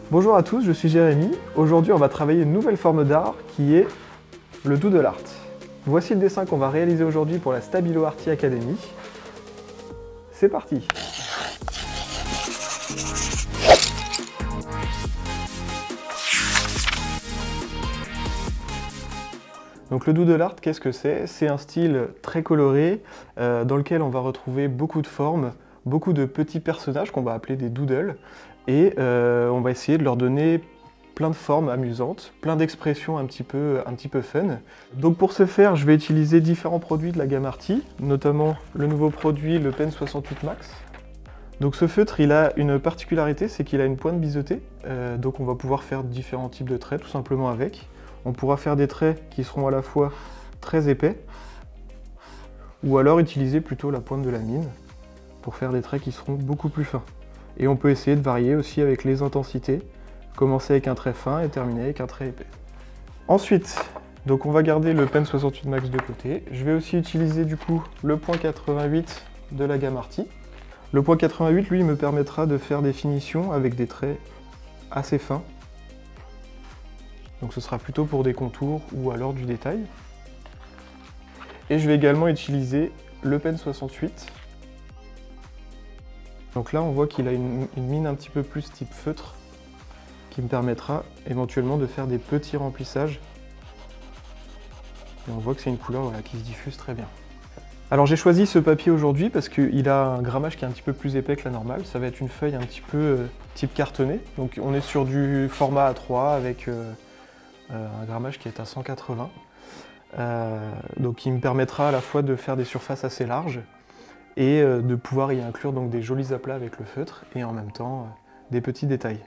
Bonjour à tous, je suis Jérémy. Aujourd'hui, on va travailler une nouvelle forme d'art qui est le doodle art. Voici le dessin qu'on va réaliser aujourd'hui pour la Stabilo Arty Academy. C'est parti! Donc le doodle art, qu'est-ce que c'est? C'est un style très coloré dans lequel on va retrouver beaucoup de formes, beaucoup de petits personnages qu'on va appeler des doodles, et on va essayer de leur donner plein de formes amusantes, plein d'expressions un petit peu fun. Donc pour ce faire, je vais utiliser différents produits de la gamme Arty, notamment le nouveau produit, le Pen 68 Max. Donc ce feutre, il a une particularité, c'est qu'il a une pointe biseautée, donc on va pouvoir faire différents types de traits tout simplement avec. On pourra faire des traits qui seront à la fois très épais, ou alors utiliser plutôt la pointe de la mine pour faire des traits qui seront beaucoup plus fins. Et on peut essayer de varier aussi avec les intensités, commencer avec un trait fin et terminer avec un trait épais. Ensuite, donc on va garder le Pen 68 Max de côté. Je vais aussi utiliser du coup le point 88 de la gamme Arty. Le point 88, lui, me permettra de faire des finitions avec des traits assez fins. Donc ce sera plutôt pour des contours ou alors du détail. Et je vais également utiliser le Pen 68. Donc là on voit qu'il a une mine un petit peu plus type feutre qui me permettra éventuellement de faire des petits remplissages. Et on voit que c'est une couleur voilà, qui se diffuse très bien. Alors j'ai choisi ce papier aujourd'hui parce qu'il a un grammage qui est un petit peu plus épais que la normale. Ça va être une feuille un petit peu type cartonné. Donc on est sur du format A3 avec un grammage qui est à 180, donc qui me permettra à la fois de faire des surfaces assez larges et de pouvoir y inclure donc des jolis aplats avec le feutre et en même temps des petits détails.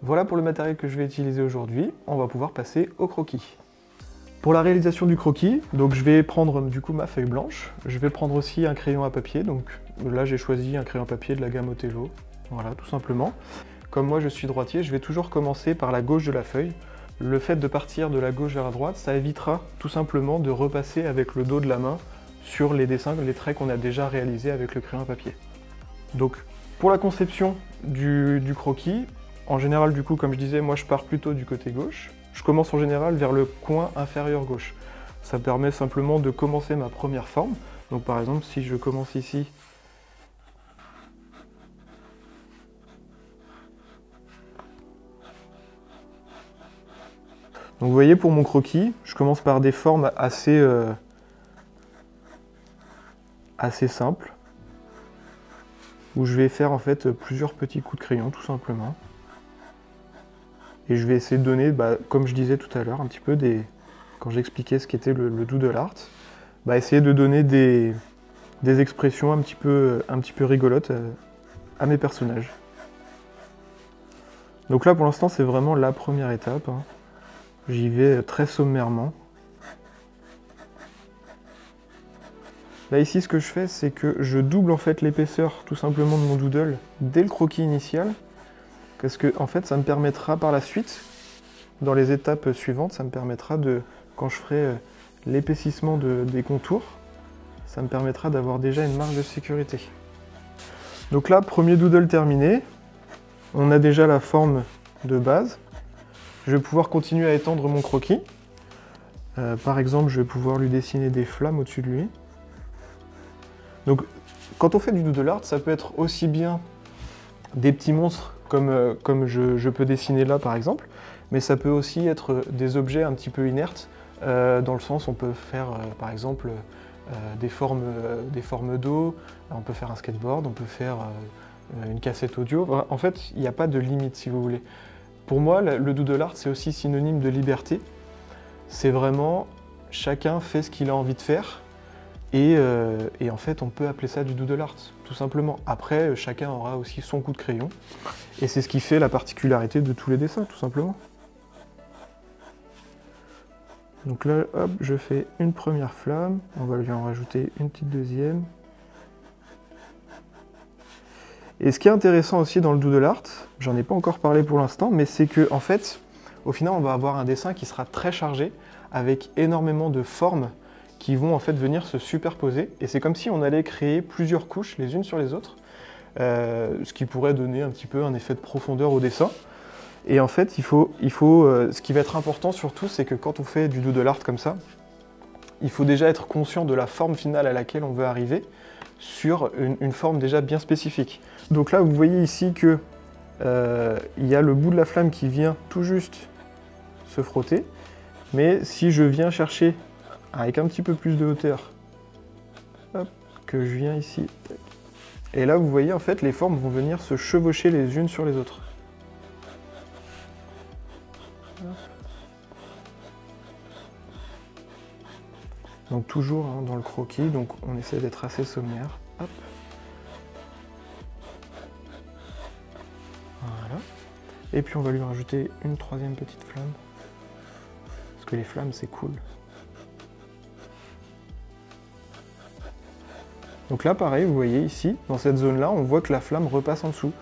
Voilà pour le matériel que je vais utiliser aujourd'hui, on va pouvoir passer au croquis. Pour la réalisation du croquis, donc je vais prendre du coup ma feuille blanche, je vais prendre aussi un crayon à papier, donc là j'ai choisi un crayon à papier de la gamme Othello, voilà tout simplement. Comme moi je suis droitier, je vais toujours commencer par la gauche de la feuille. Le fait de partir de la gauche vers la droite, ça évitera tout simplement de repasser avec le dos de la main sur les dessins, les traits qu'on a déjà réalisés avec le crayon à papier. Donc pour la conception du croquis, en général du coup comme je disais, moi je pars plutôt du côté gauche. Je commence en général vers le coin inférieur gauche. Ça permet simplement de commencer ma première forme. Donc par exemple si je commence ici, donc vous voyez pour mon croquis, je commence par des formes assez simples, où je vais faire en fait plusieurs petits coups de crayon tout simplement. Et je vais essayer de donner, comme je disais tout à l'heure, un petit peu quand j'expliquais ce qu'était le doodle art, essayer de donner des expressions un petit peu rigolotes à mes personnages. Donc là pour l'instant c'est vraiment la première étape, hein. J'y vais très sommairement. Là ici ce que je fais c'est que je double en fait l'épaisseur tout simplement de mon doodle dès le croquis initial, parce que en fait ça me permettra par la suite, dans les étapes suivantes, ça me permettra de, quand je ferai l'épaississement des contours, ça me permettra d'avoir déjà une marge de sécurité. Donc là, premier doodle terminé, on a déjà la forme de base. Je vais pouvoir continuer à étendre mon croquis. Par exemple, je vais pouvoir lui dessiner des flammes au-dessus de lui. Donc, quand on fait du doodle art, ça peut être aussi bien des petits monstres comme je peux dessiner là par exemple, mais ça peut aussi être des objets un petit peu inertes, dans le sens on peut faire par exemple des formes d'eau, on peut faire un skateboard, on peut faire une cassette audio. En fait, il n'y a pas de limite si vous voulez. Pour moi, le doodle art, c'est aussi synonyme de liberté. C'est vraiment, chacun fait ce qu'il a envie de faire, et en fait, on peut appeler ça du doodle art, tout simplement. Après, chacun aura aussi son coup de crayon, et c'est ce qui fait la particularité de tous les dessins, tout simplement. Donc là, hop, je fais une première flamme, on va lui en rajouter une petite deuxième. Et ce qui est intéressant aussi dans le doodle art, j'en ai pas encore parlé pour l'instant, mais c'est que en fait, au final, on va avoir un dessin qui sera très chargé, avec énormément de formes qui vont en fait venir se superposer. Et c'est comme si on allait créer plusieurs couches les unes sur les autres, ce qui pourrait donner un petit peu un effet de profondeur au dessin. Et en fait, ce qui va être important surtout, c'est que quand on fait du doodle art comme ça, il faut déjà être conscient de la forme finale à laquelle on veut arriver sur une forme déjà bien spécifique. Donc là, vous voyez ici que il y a le bout de la flamme qui vient tout juste se frotter, mais si je viens chercher avec un petit peu plus de hauteur, hop, que je viens ici, et là vous voyez en fait les formes vont venir se chevaucher les unes sur les autres. Donc toujours hein, dans le croquis, donc on essaie d'être assez sommaire. Hop. Voilà. Et puis on va lui rajouter une troisième petite flamme. Parce que les flammes c'est cool. Donc là pareil, vous voyez ici, dans cette zone-là, on voit que la flamme repasse en dessous.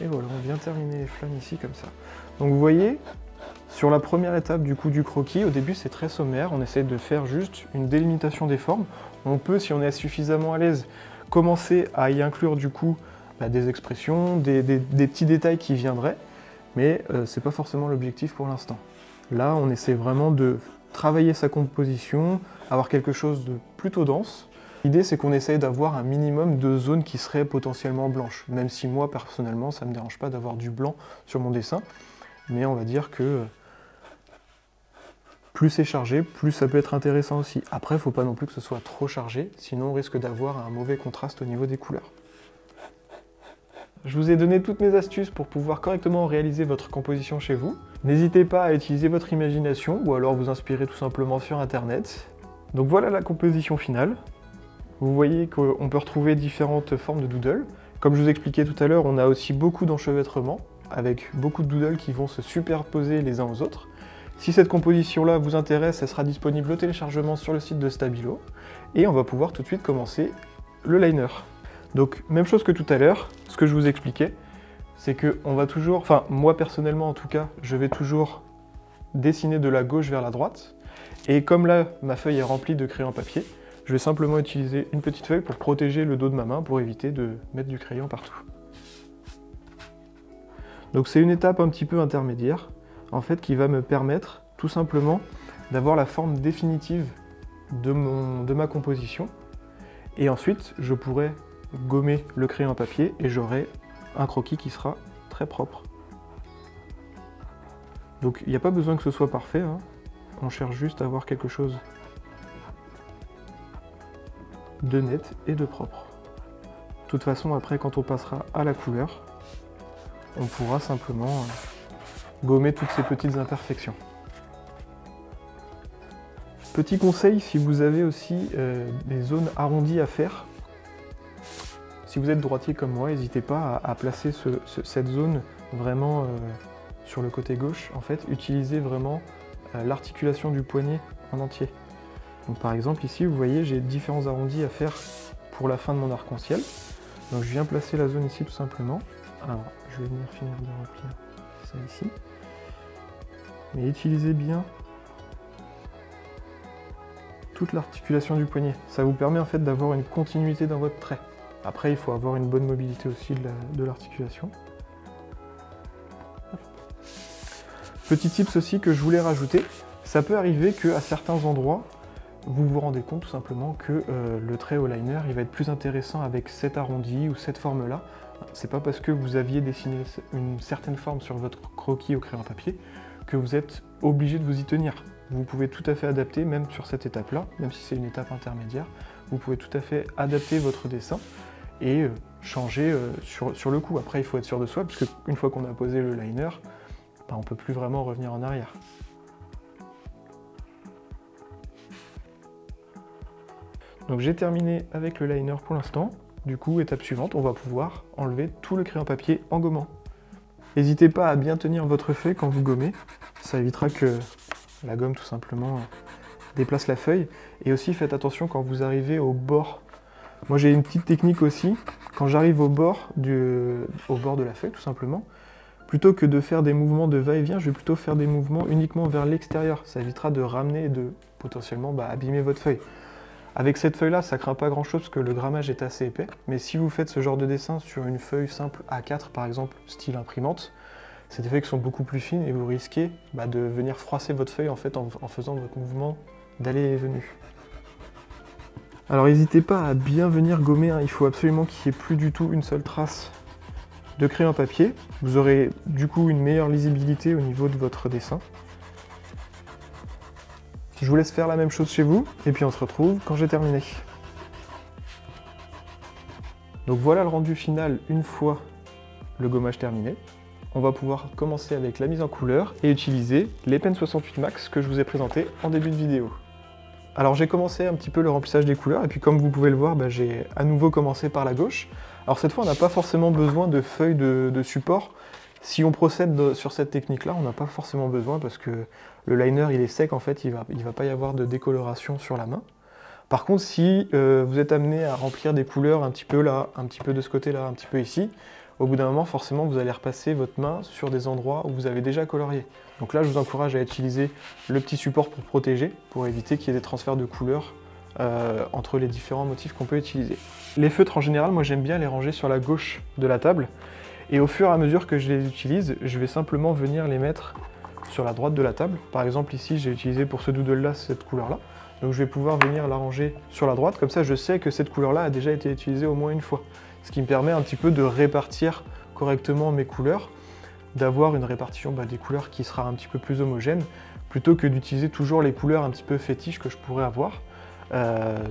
Et voilà, on vient terminer les flammes ici comme ça. Donc vous voyez, sur la première étape du coup du croquis, au début c'est très sommaire, on essaie de faire juste une délimitation des formes. On peut, si on est suffisamment à l'aise, commencer à y inclure du coup des expressions, des petits détails qui viendraient, mais c'est pas forcément l'objectif pour l'instant. Là, on essaie vraiment de travailler sa composition, avoir quelque chose de plutôt dense. L'idée, c'est qu'on essaye d'avoir un minimum de zones qui seraient potentiellement blanches, même si moi, personnellement, ça ne me dérange pas d'avoir du blanc sur mon dessin, mais on va dire que plus c'est chargé, plus ça peut être intéressant aussi. Après, il ne faut pas non plus que ce soit trop chargé, sinon on risque d'avoir un mauvais contraste au niveau des couleurs. Je vous ai donné toutes mes astuces pour pouvoir correctement réaliser votre composition chez vous. N'hésitez pas à utiliser votre imagination, ou alors vous inspirer tout simplement sur internet. Donc voilà la composition finale. Vous voyez qu'on peut retrouver différentes formes de doodle. Comme je vous expliquais tout à l'heure, on a aussi beaucoup d'enchevêtrements, avec beaucoup de doodles qui vont se superposer les uns aux autres. Si cette composition-là vous intéresse, elle sera disponible au téléchargement sur le site de Stabilo, et on va pouvoir tout de suite commencer le liner. Donc, même chose que tout à l'heure, ce que je vous expliquais, c'est qu'on va toujours, enfin moi personnellement en tout cas, je vais toujours dessiner de la gauche vers la droite, et comme là, ma feuille est remplie de crayon papier, je vais simplement utiliser une petite feuille pour protéger le dos de ma main pour éviter de mettre du crayon partout. Donc c'est une étape un petit peu intermédiaire, en fait, qui va me permettre tout simplement d'avoir la forme définitive de ma composition. Et ensuite, je pourrai gommer le crayon à papier et j'aurai un croquis qui sera très propre. Donc il n'y a pas besoin que ce soit parfait, hein. On cherche juste à avoir quelque chose de net et de propre. De toute façon, après, quand on passera à la couleur, on pourra simplement gommer toutes ces petites imperfections. Petit conseil, si vous avez aussi des zones arrondies à faire, si vous êtes droitier comme moi, n'hésitez pas à placer cette zone vraiment sur le côté gauche. En fait, utilisez vraiment l'articulation du poignet en entier. Donc par exemple ici, vous voyez, j'ai différents arrondis à faire pour la fin de mon arc-en-ciel. Donc je viens placer la zone ici tout simplement. Alors, je vais venir finir de remplir ça ici. Mais utilisez bien toute l'articulation du poignet. Ça vous permet en fait d'avoir une continuité dans votre trait. Après, il faut avoir une bonne mobilité aussi de l'articulation. Petit tips aussi que je voulais rajouter, ça peut arriver qu'à certains endroits, vous vous rendez compte tout simplement que le trait au liner il va être plus intéressant avec cet arrondi ou cette forme-là. C'est pas parce que vous aviez dessiné une certaine forme sur votre croquis au crayon à papier que vous êtes obligé de vous y tenir. Vous pouvez tout à fait adapter, même sur cette étape-là, même si c'est une étape intermédiaire, vous pouvez tout à fait adapter votre dessin et changer sur le coup. Après, il faut être sûr de soi, parce qu'une fois qu'on a posé le liner, on ne peut plus vraiment revenir en arrière. Donc j'ai terminé avec le liner pour l'instant. Du coup, étape suivante, on va pouvoir enlever tout le crayon papier en gommant. N'hésitez pas à bien tenir votre feuille quand vous gommez, ça évitera que la gomme tout simplement déplace la feuille. Et aussi faites attention quand vous arrivez au bord. Moi j'ai une petite technique aussi, quand j'arrive au bord de la feuille tout simplement, plutôt que de faire des mouvements de va-et-vient, je vais plutôt faire des mouvements uniquement vers l'extérieur. Ça évitera de ramener et de potentiellement abîmer votre feuille. Avec cette feuille-là, ça craint pas grand-chose parce que le grammage est assez épais, mais si vous faites ce genre de dessin sur une feuille simple A4 par exemple, style imprimante, c'est des feuilles qui sont beaucoup plus fines et vous risquez de venir froisser votre feuille en fait en faisant votre mouvement d'aller et venue. Alors n'hésitez pas à bien venir gommer, hein. Il faut absolument qu'il n'y ait plus du tout une seule trace de crayon papier. Vous aurez du coup une meilleure lisibilité au niveau de votre dessin. Je vous laisse faire la même chose chez vous, et puis on se retrouve quand j'ai terminé. Donc voilà le rendu final une fois le gommage terminé. On va pouvoir commencer avec la mise en couleur et utiliser les Pen 68 Max que je vous ai présenté en début de vidéo. Alors j'ai commencé un petit peu le remplissage des couleurs, et puis comme vous pouvez le voir, j'ai à nouveau commencé par la gauche. Alors cette fois on n'a pas forcément besoin de feuilles de support. Si on procède sur cette technique-là, on n'a pas forcément besoin parce que le liner il est sec, en fait, il va pas y avoir de décoloration sur la main. Par contre, si vous êtes amené à remplir des couleurs un petit peu là, un petit peu de ce côté-là, un petit peu ici, au bout d'un moment, forcément, vous allez repasser votre main sur des endroits où vous avez déjà colorié. Donc là, je vous encourage à utiliser le petit support pour protéger, pour éviter qu'il y ait des transferts de couleurs entre les différents motifs qu'on peut utiliser. Les feutres, en général, moi j'aime bien les ranger sur la gauche de la table. Et au fur et à mesure que je les utilise, je vais simplement venir les mettre sur la droite de la table. Par exemple, ici, j'ai utilisé pour ce doodle-là cette couleur-là. Donc je vais pouvoir venir la ranger sur la droite. Comme ça, je sais que cette couleur-là a déjà été utilisée au moins une fois. Ce qui me permet un petit peu de répartir correctement mes couleurs, d'avoir une répartition des couleurs qui sera un petit peu plus homogène, plutôt que d'utiliser toujours les couleurs un petit peu fétiches que je pourrais avoir,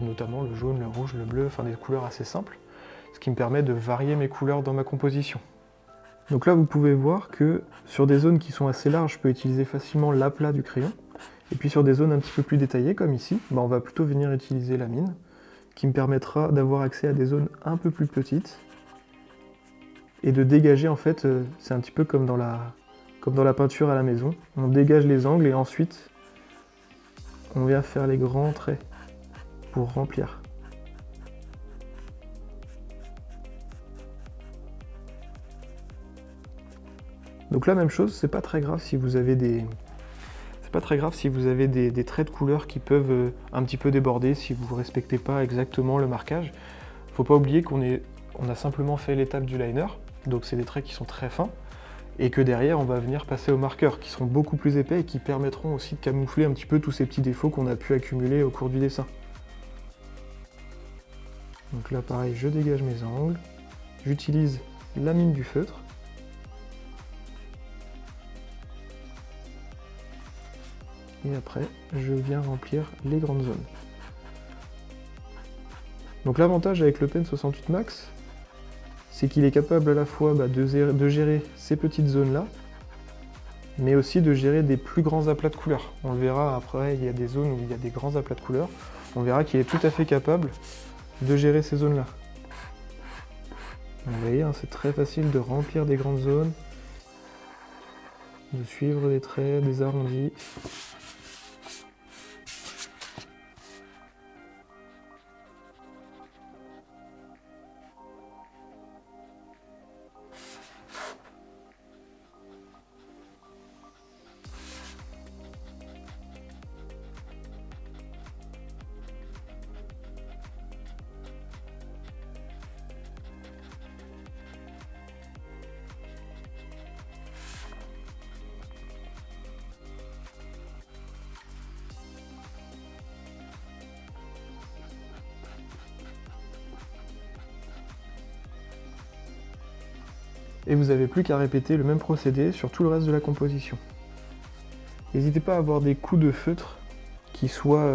notamment le jaune, le rouge, le bleu, enfin des couleurs assez simples, ce qui me permet de varier mes couleurs dans ma composition. Donc là, vous pouvez voir que sur des zones qui sont assez larges, je peux utiliser facilement l'aplat du crayon. Et puis sur des zones un petit peu plus détaillées, comme ici, on va plutôt venir utiliser la mine, qui me permettra d'avoir accès à des zones un peu plus petites et de dégager, en fait, c'est un petit peu comme dans la peinture à la maison. On dégage les angles et ensuite, on vient faire les grands traits pour remplir. Donc là, même chose, c'est pas très grave si vous avez des traits de couleur qui peuvent un petit peu déborder si vous ne respectez pas exactement le marquage. Faut pas oublier qu'on a simplement fait l'étape du liner, donc c'est des traits qui sont très fins, et que derrière on va venir passer aux marqueurs qui seront beaucoup plus épais et qui permettront aussi de camoufler un petit peu tous ces petits défauts qu'on a pu accumuler au cours du dessin. Donc là pareil, je dégage mes angles, j'utilise la mine du feutre, et après je viens remplir les grandes zones. Donc l'avantage avec le Pen 68 Max, c'est qu'il est capable à la fois de gérer ces petites zones là, mais aussi de gérer des plus grands aplats de couleurs. On le verra après, il y a des zones où il y a des grands aplats de couleurs, on verra qu'il est tout à fait capable de gérer ces zones là. Vous voyez, hein, c'est très facile de remplir des grandes zones, de suivre des traits, des arrondis. Et vous n'avez plus qu'à répéter le même procédé sur tout le reste de la composition. N'hésitez pas à avoir des coups de feutre qui soient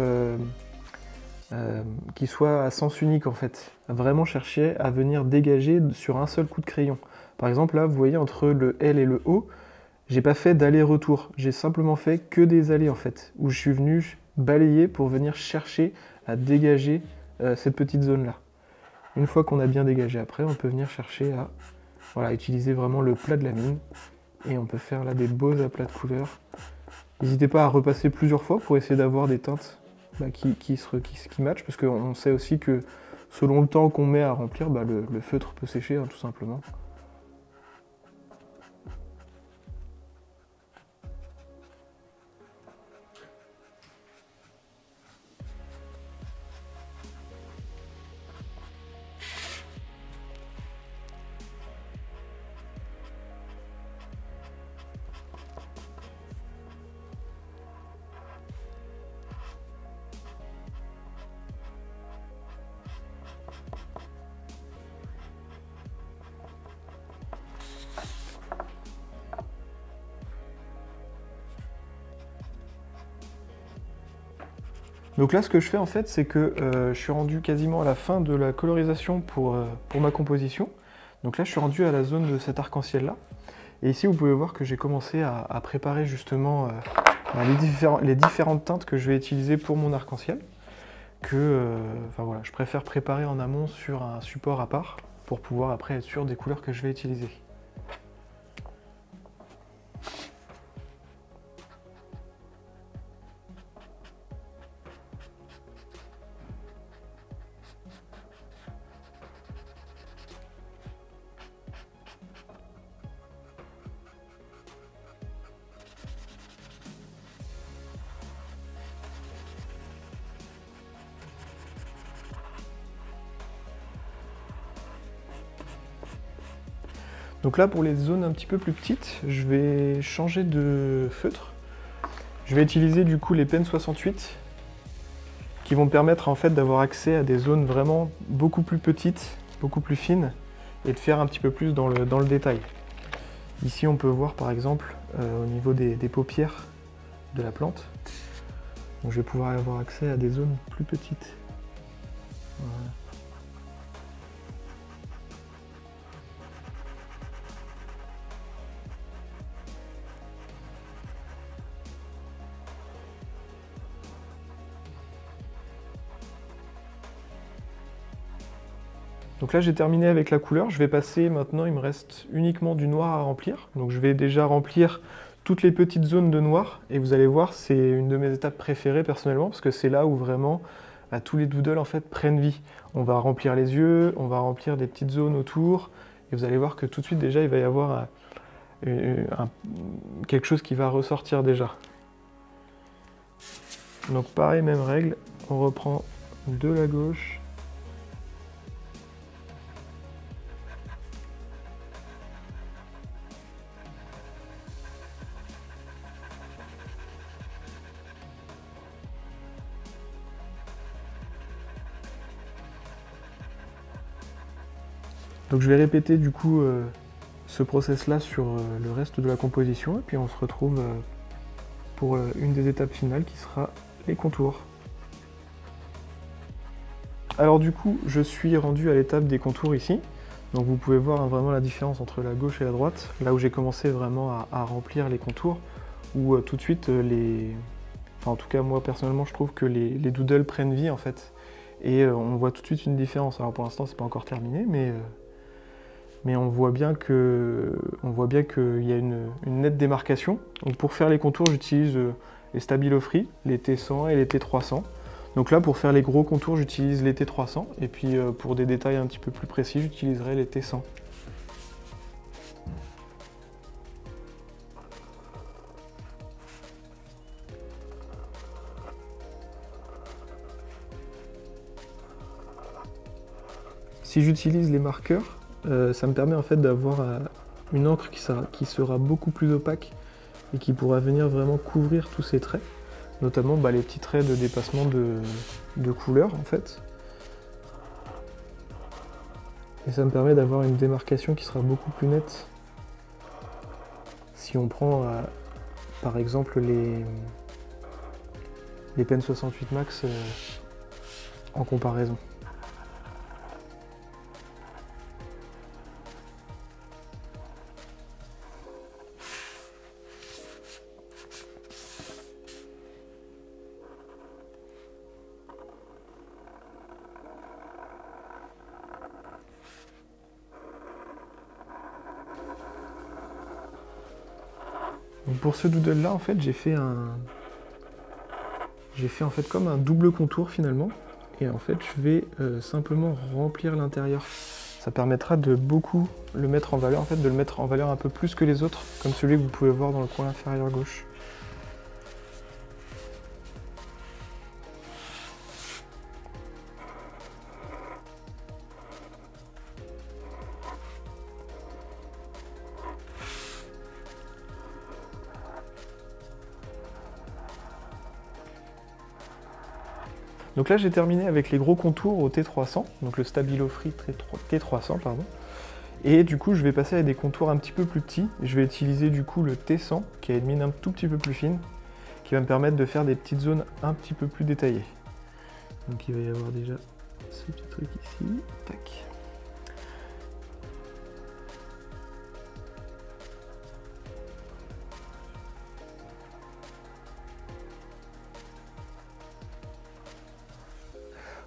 à sens unique en fait. Vraiment chercher à venir dégager sur un seul coup de crayon. Par exemple là, vous voyez entre le L et le O, j'ai pas fait d'aller-retour. J'ai simplement fait que des allées en fait, où je suis venu balayer pour venir chercher à dégager cette petite zone là. Une fois qu'on a bien dégagé après, on peut venir chercher à utiliser vraiment le plat de la mine et on peut faire là des beaux aplats de couleurs. N'hésitez pas à repasser plusieurs fois pour essayer d'avoir des teintes qui matchent, parce qu'on sait aussi que selon le temps qu'on met à remplir, le feutre peut sécher tout simplement. Donc là, ce que je fais en fait, c'est que je suis rendu quasiment à la fin de la colorisation pour ma composition. Donc là, je suis rendu à la zone de cet arc-en-ciel là. Et ici, vous pouvez voir que j'ai commencé à préparer justement les différentes teintes que je vais utiliser pour mon arc-en-ciel. Enfin voilà, je préfère préparer en amont sur un support à part pour pouvoir après être sûr des couleurs que je vais utiliser. Donc là, pour les zones un petit peu plus petites, je vais changer de feutre. Je vais utiliser du coup les Pen 68 qui vont me permettre en fait d'avoir accès à des zones vraiment beaucoup plus petites, beaucoup plus fines et de faire un petit peu plus dans le détail. Ici, on peut voir par exemple au niveau des paupières de la plante. Donc, je vais pouvoir avoir accès à des zones plus petites. Voilà. Donc là, j'ai terminé avec la couleur. Je vais passer maintenant, il me reste uniquement du noir à remplir. Donc je vais déjà remplir toutes les petites zones de noir. Et vous allez voir, c'est une de mes étapes préférées personnellement, parce que c'est là où vraiment tous les doodles en fait prennent vie. On va remplir les yeux, on va remplir des petites zones autour. Et vous allez voir que tout de suite déjà, il va y avoir quelque chose qui va ressortir déjà. Donc pareil, même règle, on reprend de la gauche. Donc je vais répéter du coup ce process là sur le reste de la composition et puis on se retrouve pour une des étapes finales qui sera les contours. Alors du coup je suis rendu à l'étape des contours ici, donc vous pouvez voir vraiment la différence entre la gauche et la droite, là où j'ai commencé vraiment à remplir les contours, où tout de suite enfin en tout cas moi personnellement je trouve que les doodles prennent vie en fait, et on voit tout de suite une différence. Alors pour l'instant c'est pas encore terminé, mais on voit bien qu'il y a une nette démarcation. Donc pour faire les contours, j'utilise les Stabilo Free, les T100 et les T300. Donc là, pour faire les gros contours, j'utilise les T300. Et puis pour des détails un petit peu plus précis, j'utiliserai les T100. Si j'utilise les marqueurs, ça me permet en fait d'avoir une encre qui sera beaucoup plus opaque et qui pourra venir vraiment couvrir tous ces traits, notamment les petits traits de dépassement de couleur en fait. Et ça me permet d'avoir une démarcation qui sera beaucoup plus nette. Si on prend par exemple les Pen 68 Max en comparaison. Donc pour ce doodle là en fait j'ai fait en fait comme un double contour finalement, et en fait je vais simplement remplir l'intérieur. Ça permettra de beaucoup le mettre en valeur, en fait de le mettre en valeur un peu plus que les autres, comme celui que vous pouvez voir dans le coin inférieur gauche. Donc là j'ai terminé avec les gros contours au T300, donc le Stabilo Free T300 pardon. Et du coup je vais passer à des contours un petit peu plus petits. Je vais utiliser du coup le T100 qui a une mine un tout petit peu plus fine, qui va me permettre de faire des petites zones un petit peu plus détaillées. Donc il va y avoir déjà ce petit truc ici. Tac.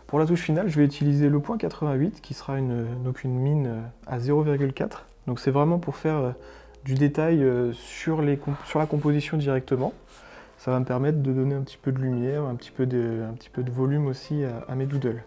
Pour la touche finale, je vais utiliser le point 88 qui sera donc une mine à 0,4. Donc c'est vraiment pour faire du détail sur la composition directement. Ça va me permettre de donner un petit peu de lumière, un petit peu de volume aussi à mes doodles.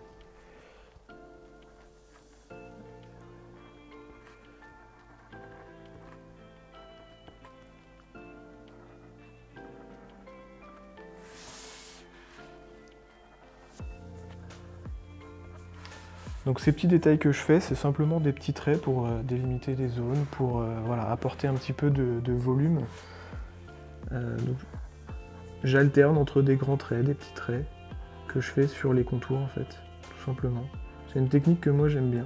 Donc ces petits détails que je fais, c'est simplement des petits traits pour délimiter des zones, pour voilà, apporter un petit peu de volume. J'alterne entre des grands traits, des petits traits, que je fais sur les contours en fait, tout simplement. C'est une technique que moi j'aime bien.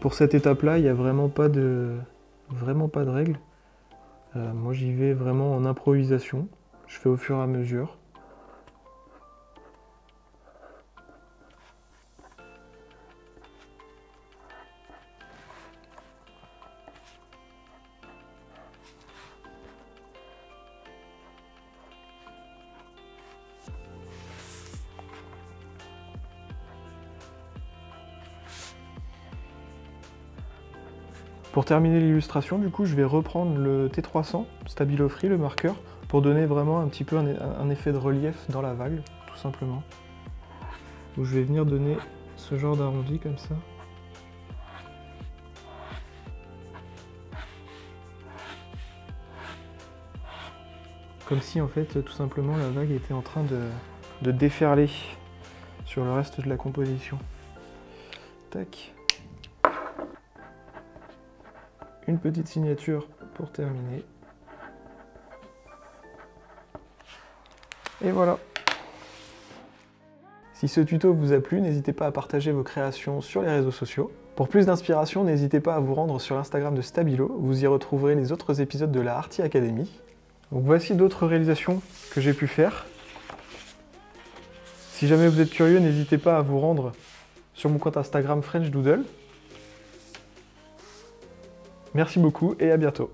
Pour cette étape-là, il n'y a vraiment pas de règle. Moi, j'y vais vraiment en improvisation. Je fais au fur et à mesure. Pour terminer l'illustration, du coup, je vais reprendre le T300 Stabilo Free, le marqueur, pour donner vraiment un petit peu un effet de relief dans la vague, tout simplement. Donc je vais venir donner ce genre d'arrondi comme ça. Comme si en fait tout simplement la vague était en train de déferler sur le reste de la composition. Tac. Une petite signature pour terminer. Et voilà. Si ce tuto vous a plu, n'hésitez pas à partager vos créations sur les réseaux sociaux. Pour plus d'inspiration, n'hésitez pas à vous rendre sur l'Instagram de Stabilo, vous y retrouverez les autres épisodes de la Arty Academy. Donc voici d'autres réalisations que j'ai pu faire. Si jamais vous êtes curieux, n'hésitez pas à vous rendre sur mon compte Instagram French Doodle. Merci beaucoup et à bientôt.